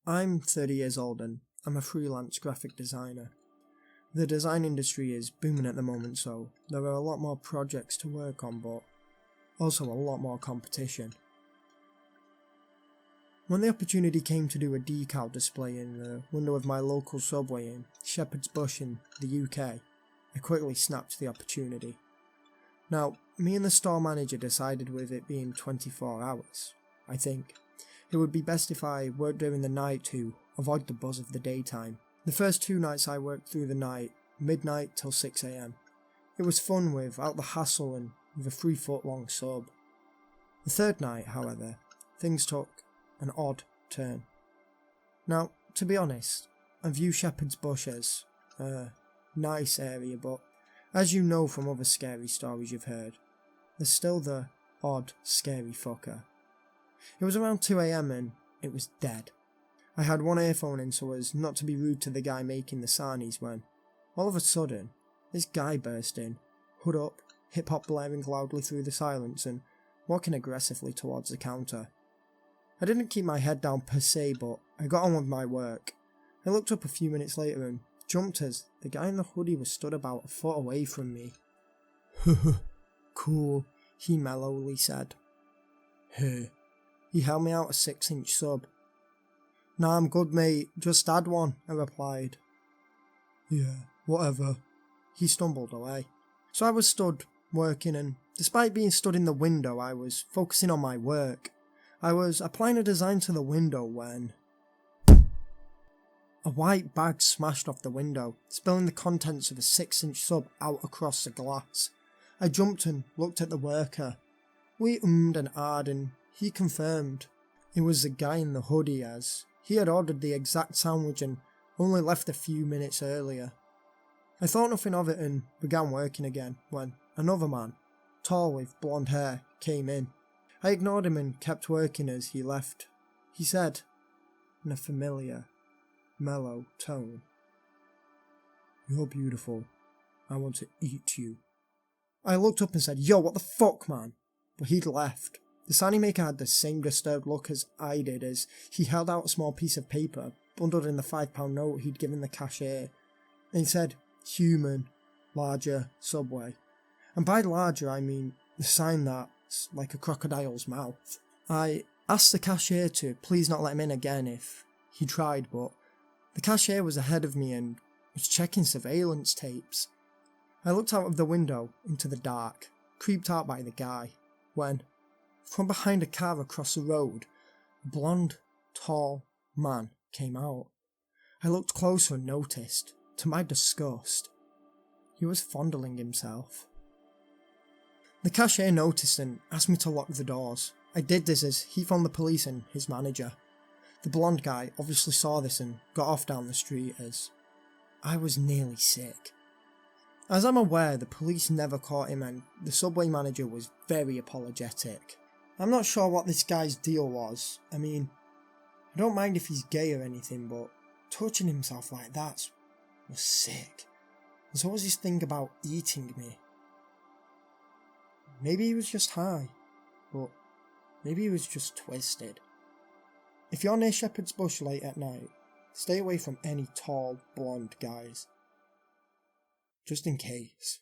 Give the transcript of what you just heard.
I'm 30 years old and I'm a freelance graphic designer. The design industry is booming at the moment, so there are a lot more projects to work on, but also a lot more competition. When the opportunity came to do a decal display in the window of my local subway in Shepherd's Bush in the UK, I quickly snapped the opportunity. Now, me and the store manager decided, with it being 24 hours, I think, it would be best if I worked during the night to avoid the buzz of the daytime. The first 2 nights I worked through the night, midnight till 6 AM. It was fun without the hassle and with a 3-foot-long sub. The third night, however, things took an odd turn. Now, to be honest, I view Shepherd's Bush as a nice area, but as you know from other scary stories you've heard, there's still the odd scary fucker. It was around 2 AM and it was dead. I had one earphone in so as not to be rude to the guy making the sarnies when, all of a sudden, this guy burst in, hood up, hip-hop blaring loudly through the silence and walking aggressively towards the counter. I didn't keep my head down per se, but I got on with my work. I looked up a few minutes later and jumped as the guy in the hoodie was stood about a foot away from me. Cool, he mellowly said. He held me out a 6-inch sub. Nah, I'm good mate, just add one, I replied. Yeah, whatever. He stumbled away. So I was stood, working, and despite being stood in the window, I was focusing on my work. I was applying a design to the window when a white bag smashed off the window, spilling the contents of a 6-inch sub out across the glass. I jumped and looked at the worker. We ummed and ahed and he confirmed. It was the guy in the hoodie, as he had ordered the exact sandwich and only left a few minutes earlier. I thought nothing of it and began working again when another man, tall with blonde hair, came in. I ignored him and kept working as he left. He said, in a familiar, mellow tone, "You're beautiful. I want to eat you." I looked up and said, "Yo, what the fuck, man?" But he'd left. The signing maker had the same disturbed look as I did as he held out a small piece of paper bundled in the £5 note he'd given the cashier. And he said, "Human, larger, Subway." And by larger I mean the sign that's like a crocodile's mouth. I asked the cashier to please not let him in again if he tried, but the cashier was ahead of me and was checking surveillance tapes. I looked out of the window into the dark, creeped out by the guy, when, from behind a car across the road, a blonde, tall man came out. I looked closer and noticed, to my disgust, he was fondling himself. The cashier noticed and asked me to lock the doors. I did this as he phoned the police and his manager. The blonde guy obviously saw this and got off down the street as I was nearly sick. As I'm aware, the police never caught him and the Subway manager was very apologetic. I'm not sure what this guy's deal was. I mean, I don't mind if he's gay or anything, but touching himself like that was sick. And so was his thing about eating me. Maybe he was just high, but maybe he was just twisted. If you're near Shepherd's Bush late at night, stay away from any tall, blonde guys. Just in case.